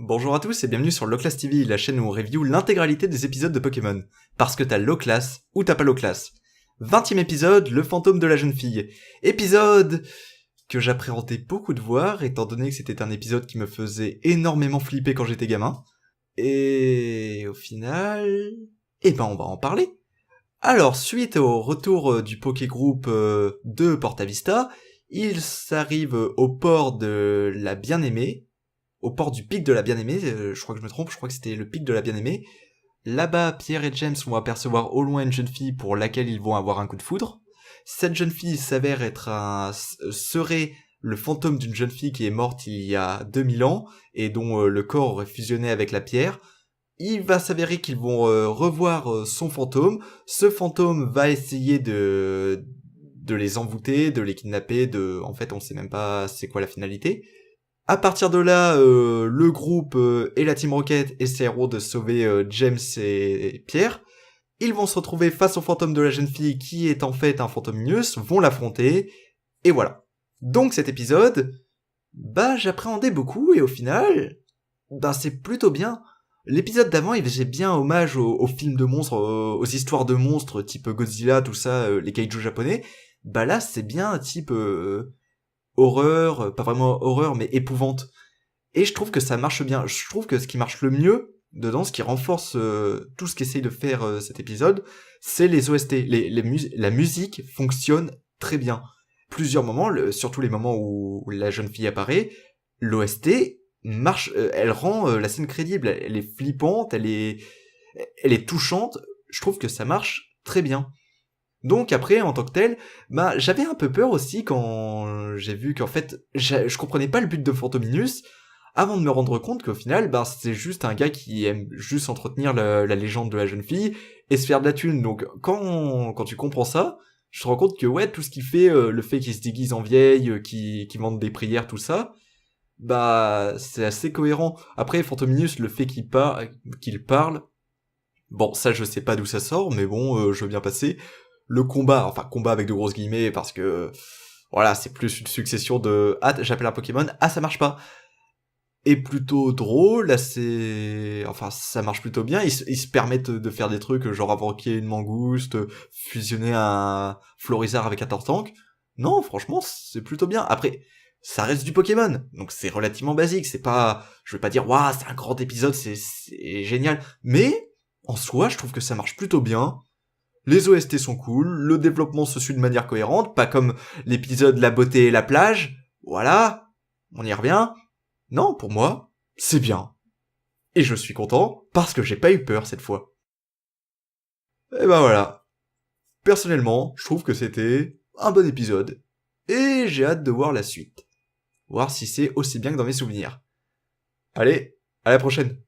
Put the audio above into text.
Bonjour à tous et bienvenue sur Low Class TV, la chaîne où on review l'intégralité des épisodes de Pokémon. Parce que t'as Low Class ou t'as pas Low Class. 20e épisode, le fantôme de la jeune fille. Épisode que j'appréhendais beaucoup de voir, étant donné que c'était un épisode qui me faisait énormément flipper quand j'étais gamin. Et au final... on va en parler. Alors, suite au retour du Pokégroup de Porta Vista, ils arrivent au port de la Bien-Aimée, au port du pic de la Bien-Aimée, je crois que je me trompe, je crois que c'était le pic de la Bien-Aimée. Là-bas, Pierre et James vont apercevoir au loin une jeune fille pour laquelle ils vont avoir un coup de foudre. Cette jeune fille s'avère serait le fantôme d'une jeune fille qui est morte il y a 2000 ans, et dont le corps aurait fusionné avec la pierre. Il va s'avérer qu'ils vont revoir son fantôme. Ce fantôme va essayer de les envoûter, de les kidnapper, en fait on sait même pas c'est quoi la finalité. À partir de là, le groupe et la Team Rocket essaieront de sauver James et Pierre. Ils vont se retrouver face au fantôme de la jeune fille qui est en fait un fantôme Minus, vont l'affronter, et voilà. Donc cet épisode, j'appréhendais beaucoup et au final, c'est plutôt bien. L'épisode d'avant, il faisait bien hommage aux films de monstres, aux histoires de monstres type Godzilla, tout ça, les kaiju japonais. Là, c'est bien type horreur, pas vraiment horreur, mais épouvante. Et je trouve que ça marche bien. Je trouve que ce qui marche le mieux dedans, ce qui renforce tout ce qu'essaye de faire cet épisode, c'est les OST. La musique fonctionne très bien. Plusieurs moments, surtout les moments où la jeune fille apparaît, l'OST marche, elle rend la scène crédible. Elle est flippante, elle est touchante. Je trouve que ça marche très bien. Donc après, en tant que tel, j'avais un peu peur aussi quand j'ai vu qu'en fait, je comprenais pas le but de Phantominus, avant de me rendre compte qu'au final, c'est juste un gars qui aime juste entretenir la légende de la jeune fille et se faire de la thune. Donc quand tu comprends ça, je te rends compte que ouais, tout ce qu'il fait, le fait qu'il se déguise en vieille, qu'il vende des prières, tout ça, c'est assez cohérent. Après, Phantominus, le fait qu'il parle, bon, ça je sais pas d'où ça sort, mais bon, je veux bien passer. Le combat avec de grosses guillemets, parce que voilà, c'est plus une succession de « Ah, j'appelle un Pokémon, ah ça marche pas !» est plutôt drôle, ça marche plutôt bien, ils se permettent de faire des trucs genre invoquer une mangouste, fusionner un Florizarre avec un Tortank. Non, franchement, c'est plutôt bien. Après, ça reste du Pokémon, donc c'est relativement basique, c'est pas, je vais pas dire, waouh, c'est un grand épisode, c'est génial, mais, en soi, je trouve que ça marche plutôt bien. Les OST sont cool, le développement se suit de manière cohérente, pas comme l'épisode La beauté et la plage, voilà, on y revient. Non, pour moi, c'est bien. Et je suis content, parce que j'ai pas eu peur cette fois. Et voilà. Personnellement, je trouve que c'était un bon épisode. Et j'ai hâte de voir la suite. Voir si c'est aussi bien que dans mes souvenirs. Allez, à la prochaine.